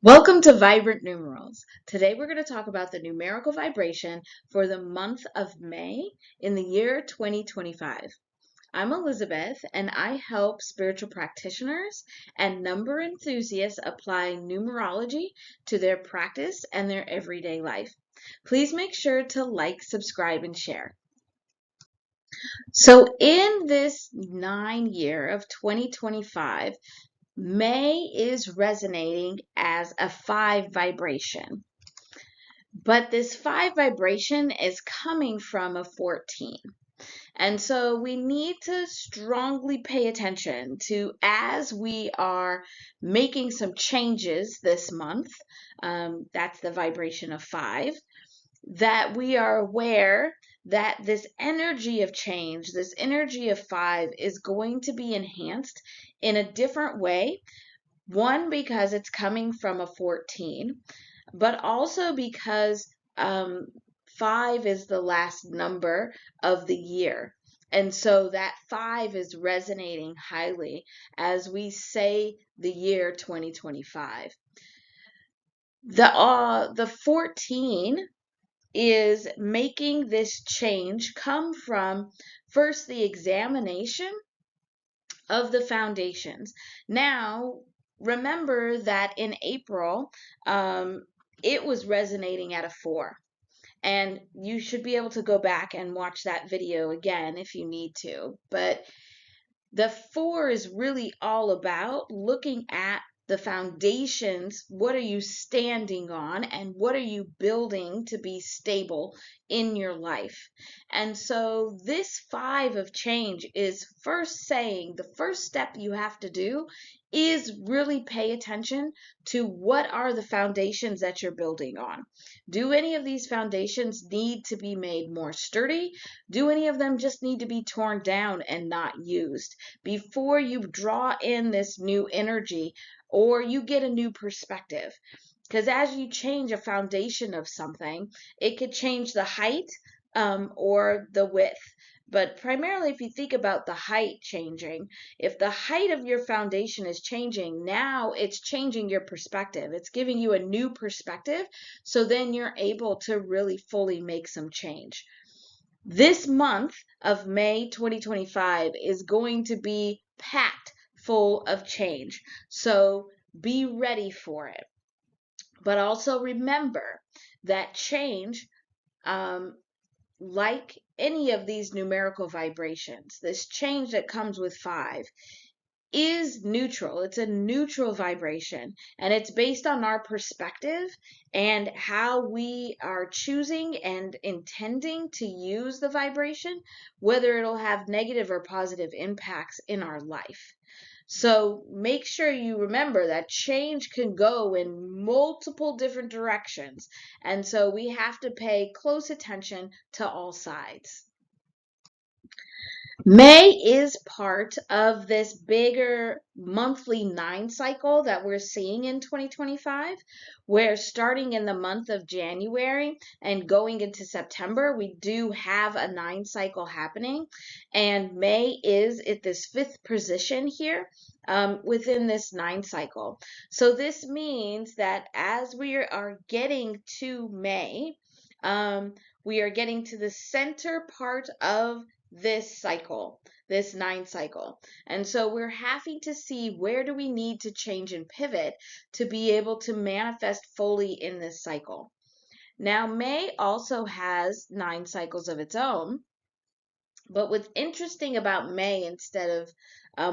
Welcome to Vibrant Numerals. Today we're going to talk about the numerical vibration for the month of May in the year 2025. I'm Elizabeth and I help spiritual practitioners and number enthusiasts apply numerology to their practice and their everyday life. Please make sure to like, subscribe, and share. So in this 9 year of 2025, May is resonating as a 5 vibration, but this 5 vibration is coming from a 14. And so we need to strongly pay attention to as we are making some changes this month. That's the vibration of 5, that we are aware that this energy of change, this energy of 5, is going to be enhanced in a different way. One, because it's coming from a 14, but also because 5 is the last number of the year. And so that 5 is resonating highly as we say the year 2025. The 14 is making this change come from first the examination of the foundations. Now, remember that in April, it was resonating at a 4. And you should be able to go back and watch that video again if you need to. But the 4 is really all about looking at the foundations. What are you standing on and what are you building to be stable in your life? And so this 5 of change is first saying the first step you have to do is really pay attention to what are the foundations that you're building on. Do any of these foundations need to be made more sturdy? Do any of them just need to be torn down and not used before you draw in this new energy or you get a new perspective? Because as you change a foundation of something, it could change the height or the width. But primarily, if you think about the height changing, if the height of your foundation is changing, now it's changing your perspective. It's giving you a new perspective. So then you're able to really fully make some change. This month of May 2025 is going to be packed full of change. So be ready for it. But also remember that change, like any of these numerical vibrations, this change that comes with 5 is neutral. It's a neutral vibration, and it's based on our perspective and how we are choosing and intending to use the vibration, whether it'll have negative or positive impacts in our life. So make sure you remember that change can go in multiple different directions. And so we have to pay close attention to all sides. May is part of this bigger monthly 9 cycle that we're seeing in 2025, where starting in the month of January and going into September, we do have a 9 cycle happening. And May is at this 5th position here within this 9 cycle. So this means that as we are getting to May, we are getting to the center part of this cycle, this 9 cycle. And so we're happy to see where do we need to change and pivot to be able to manifest fully in this cycle. Now, May also has 9 cycles of its own. But what's interesting about May, instead of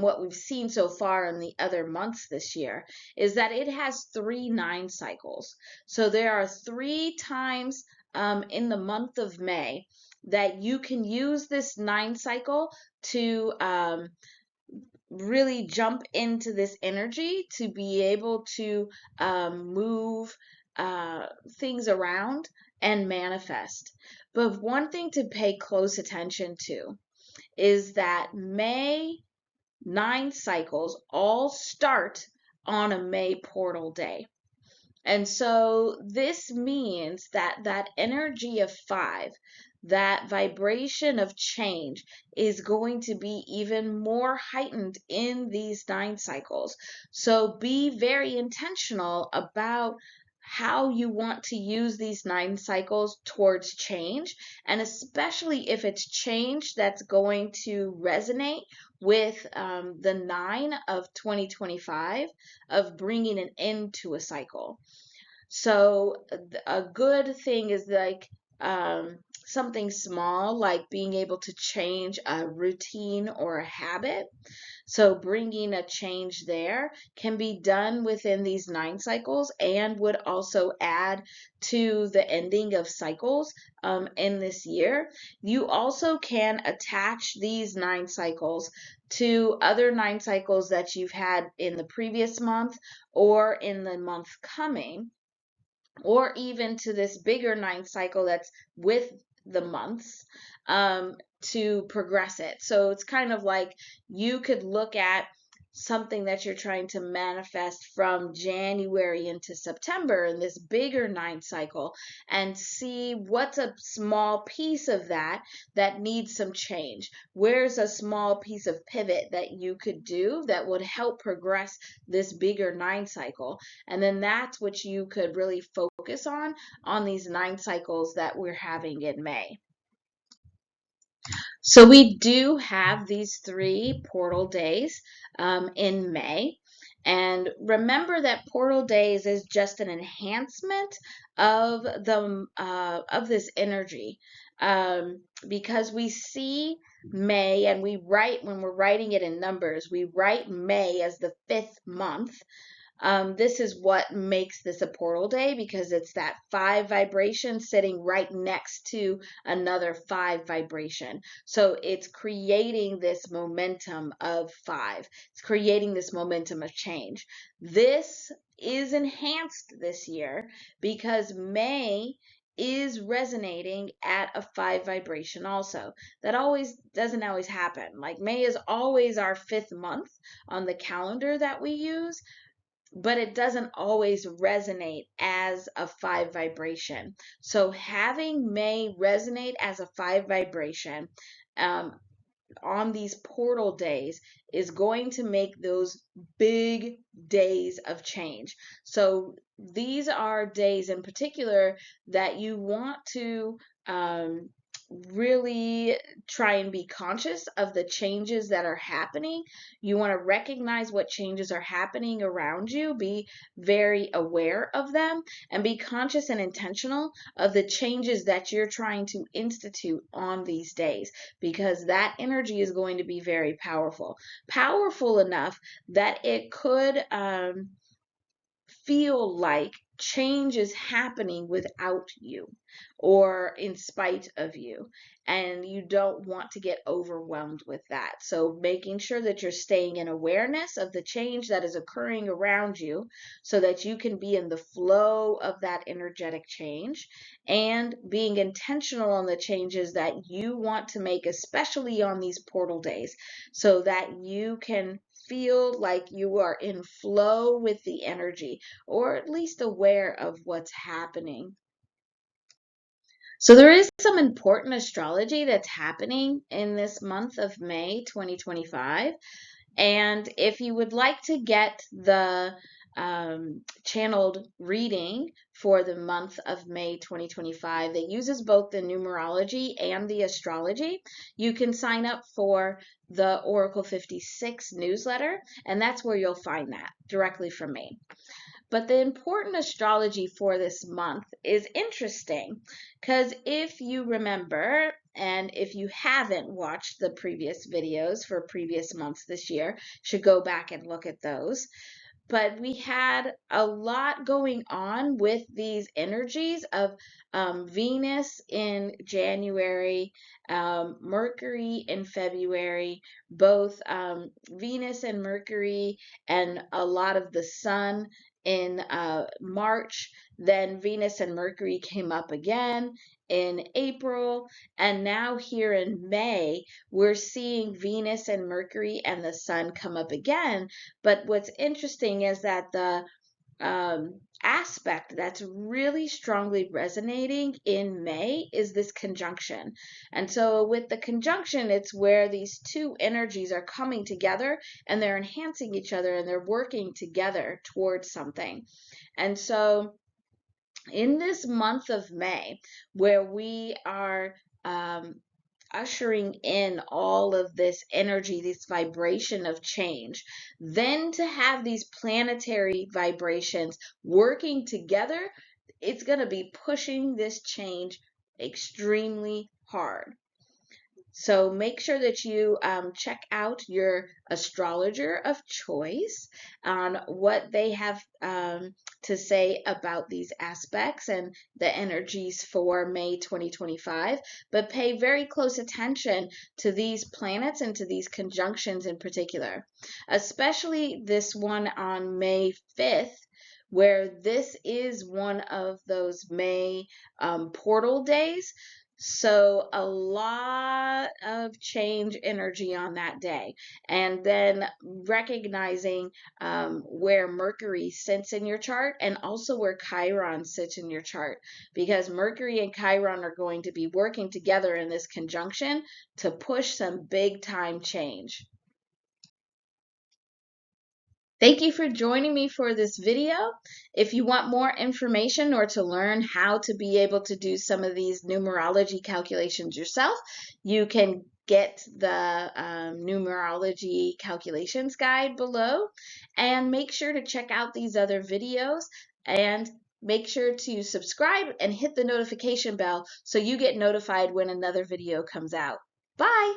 what we've seen so far in the other months this year, is that it has 3 9 cycles. So there are 3 times in the month of May that you can use this 9 cycle to really jump into this energy to be able to move things around and manifest. But one thing to pay close attention to is that May 9 cycles all start on a May portal day. And so this means that that energy of 5, that vibration of change is going to be even more heightened in these 9 cycles. So be very intentional about how you want to use these 9 cycles towards change, and especially if it's change that's going to resonate with the 9 of 2025 of bringing an end to a cycle. So a good thing is like something small, like being able to change a routine or a habit. So bringing a change there can be done within these 9 cycles, and would also add to the ending of cycles in this year. You also can attach these 9 cycles to other 9 cycles that you've had in the previous month or in the month coming, or even to this bigger 9 cycle that's with the months, to progress it. So it's kind of like you could look at something that you're trying to manifest from January into September in this bigger 9 cycle, and see what's a small piece of that that needs some change. Where's a small piece of pivot that you could do that would help progress this bigger 9 cycle? And then that's what you could really focus on these 9 cycles that we're having in May. So we do have these 3 portal days in May. And remember that portal days is just an enhancement of this energy, because we see May, and we write, when we're writing it in numbers, we write May as the 5th month. This is what makes this a portal day, because it's that 5 vibration sitting right next to another 5 vibration. So it's creating this momentum of 5. It's creating this momentum of change. This is enhanced this year because May is resonating at a 5 vibration also. That doesn't always happen. Like May is always our 5th month on the calendar that we use, but it doesn't always resonate as a 5 vibration. So having May resonate as a 5 vibration on these portal days is going to make those big days of change. So these are days in particular that you want to really try and be conscious of the changes that are happening. You want to recognize what changes are happening around you, be very aware of them, and be conscious and intentional of the changes that you're trying to institute on these days, because that energy is going to be very powerful. Powerful enough that it could feel like change is happening without you or in spite of you, and you don't want to get overwhelmed with that. So making sure that you're staying in awareness of the change that is occurring around you so that you can be in the flow of that energetic change, and being intentional on the changes that you want to make, especially on these portal days, so that you can feel like you are in flow with the energy, or at least aware of what's happening. So there is some important astrology that's happening in this month of May 2025. And if you would like to get the channeled reading for the month of May 2025 that uses both the numerology and the astrology, you can sign up for the Oracle 56 newsletter, and that's where you'll find that directly from me. But the important astrology for this month is interesting because if you remember, and if you haven't watched the previous videos for previous months this year, should go back and look at those. But we had a lot going on with these energies of Venus in January, Mercury in February, both Venus and Mercury, and a lot of the Sun in March. Then Venus and Mercury came up again in April, and now here in May, we're seeing Venus and Mercury and the Sun come up again. But what's interesting is that the aspect that's really strongly resonating in May is this conjunction. And so with the conjunction, it's where these two energies are coming together and they're enhancing each other and they're working together towards something. And so in this month of May, where we are ushering in all of this energy, this vibration of change, then to have these planetary vibrations working together, it's going to be pushing this change extremely hard. So make sure that you check out your astrologer of choice on what they have to say about these aspects and the energies for May 2025. But pay very close attention to these planets and to these conjunctions in particular, especially this one on May 5th, where this is one of those May portal days. So a lot of change energy on that day. And then recognizing where Mercury sits in your chart and also where Chiron sits in your chart. Because Mercury and Chiron are going to be working together in this conjunction to push some big time change. Thank you for joining me for this video. If you want more information or to learn how to be able to do some of these numerology calculations yourself, you can get the numerology calculations guide below, and make sure to check out these other videos, and make sure to subscribe and hit the notification bell so you get notified when another video comes out. Bye!